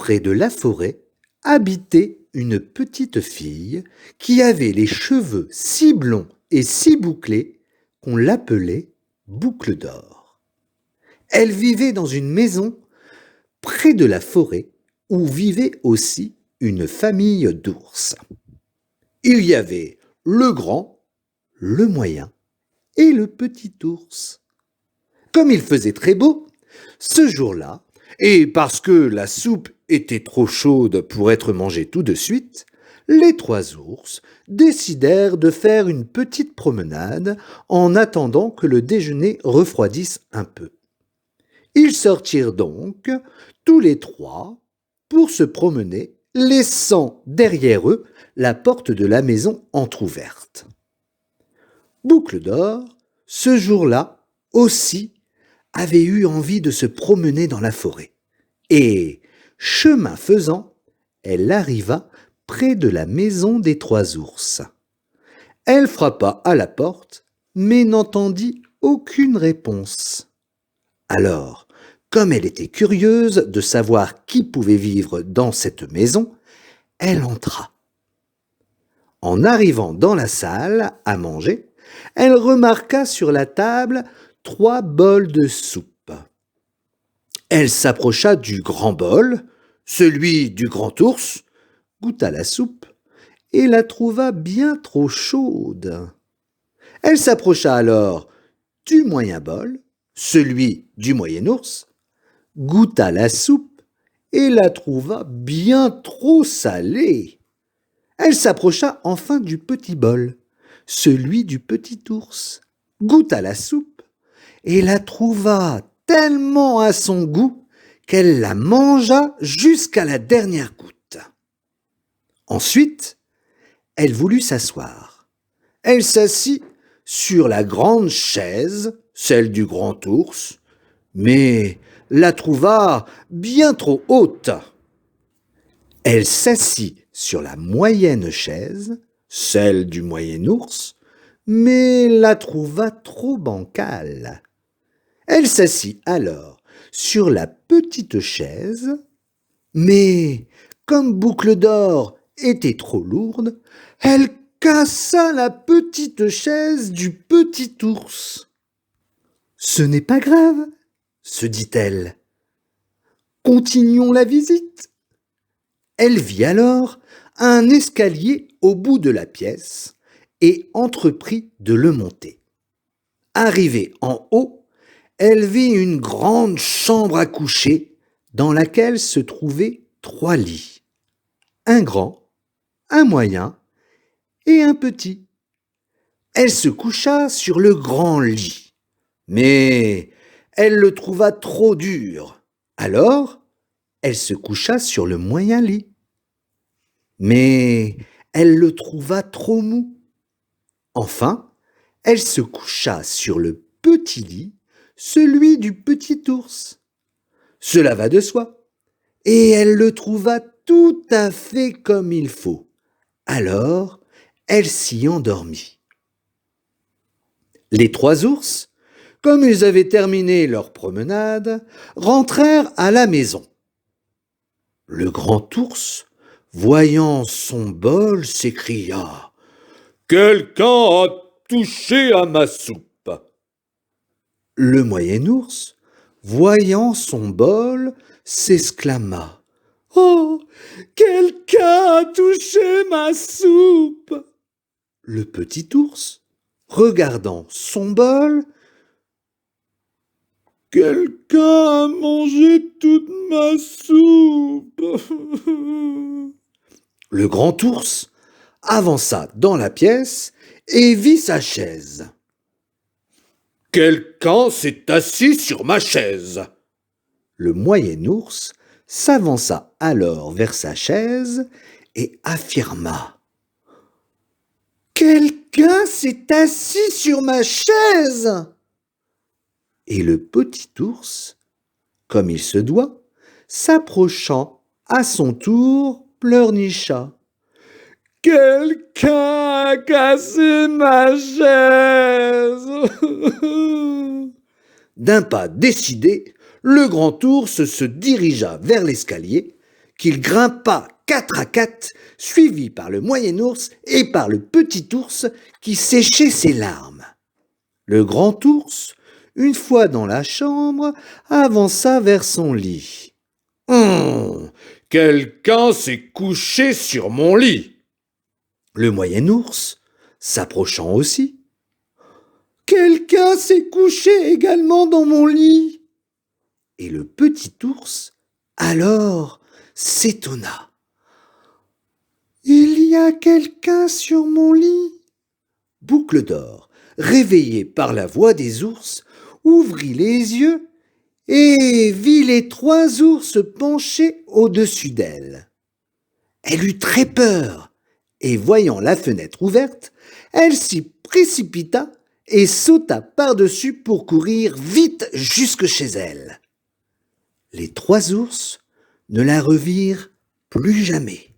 près de la forêt habitait une petite fille qui avait les cheveux si blonds et si bouclés qu'on l'appelait Boucle d'Or. Elle vivait dans une maison près de la forêt où vivait aussi une famille d'ours. Il y avait le grand, le moyen et le petit ours. Comme il faisait très beau, ce jour-là, et parce que la soupe était trop chaude pour être mangée tout de suite, les trois ours décidèrent de faire une petite promenade en attendant que le déjeuner refroidisse un peu. Ils sortirent donc, tous les trois, pour se promener, laissant derrière eux la porte de la maison entr'ouverte. Boucle d'Or, ce jour-là aussi, avait eu envie de se promener dans la forêt. Et, chemin faisant, elle arriva près de la maison des trois ours. Elle frappa à la porte, mais n'entendit aucune réponse. Alors, comme elle était curieuse de savoir qui pouvait vivre dans cette maison, elle entra. En arrivant dans la salle à manger, elle remarqua sur la table 3 bols de soupe. Elle s'approcha du grand bol, celui du grand ours, goûta la soupe et la trouva bien trop chaude. Elle s'approcha alors du moyen bol, celui du moyen ours, goûta la soupe et la trouva bien trop salée. Elle s'approcha enfin du petit bol, celui du petit ours, goûta la soupe et la trouva tellement à son goût qu'elle la mangea jusqu'à la dernière goutte. Ensuite, elle voulut s'asseoir. Elle s'assit sur la grande chaise, celle du grand ours, mais la trouva bien trop haute. Elle s'assit sur la moyenne chaise, celle du moyen ours, mais la trouva trop bancale. Elle s'assit alors sur la petite chaise, mais comme Boucle d'Or était trop lourde, elle cassa la petite chaise du petit ours. « Ce n'est pas grave, » se dit-elle. « Continuons la visite. » Elle vit alors un escalier au bout de la pièce et entreprit de le monter. Arrivée en haut, elle vit une grande chambre à coucher dans laquelle se trouvaient 3 lits, un grand, un moyen et un petit. Elle se coucha sur le grand lit, mais elle le trouva trop dur. Alors, elle se coucha sur le moyen lit, mais elle le trouva trop mou. Enfin, elle se coucha sur le petit lit, celui du petit ours. Cela va de soi, et elle le trouva tout à fait comme il faut. Alors, elle s'y endormit. Les 3 ours, comme ils avaient terminé leur promenade, rentrèrent à la maison. Le grand ours, voyant son bol, s'écria « Quelqu'un a touché à ma soupe !» Le moyen ours, voyant son bol, s'exclama « Oh, quelqu'un a touché ma soupe !» Le petit ours, regardant son bol, « Quelqu'un a mangé toute ma soupe !» Le grand ours avança dans la pièce et vit sa chaise. « Quelqu'un s'est assis sur ma chaise !» Le moyen ours s'avança alors vers sa chaise et affirma « Quelqu'un s'est assis sur ma chaise !» Et le petit ours, comme il se doit, s'approchant à son tour, pleurnicha. « Quelqu'un a cassé ma chaise !» D'un pas décidé, le grand ours se dirigea vers l'escalier qu'il grimpa 4 à 4, suivi par le moyen ours et par le petit ours qui séchait ses larmes. Le grand ours, une fois dans la chambre, avança vers son lit. « Quelqu'un s'est couché sur mon lit. » Le moyen ours, s'approchant aussi. « Quelqu'un s'est couché également dans mon lit. » Et le petit ours, alors, s'étonna. « Il y a quelqu'un sur mon lit ?» Boucle d'Or, réveillée par la voix des ours, ouvrit les yeux et vit les 3 ours penchés au-dessus d'elle. Elle eut très peur et voyant la fenêtre ouverte, elle s'y précipita et sauta par-dessus pour courir vite jusque chez elle. Les 3 ours ne la revirent plus jamais.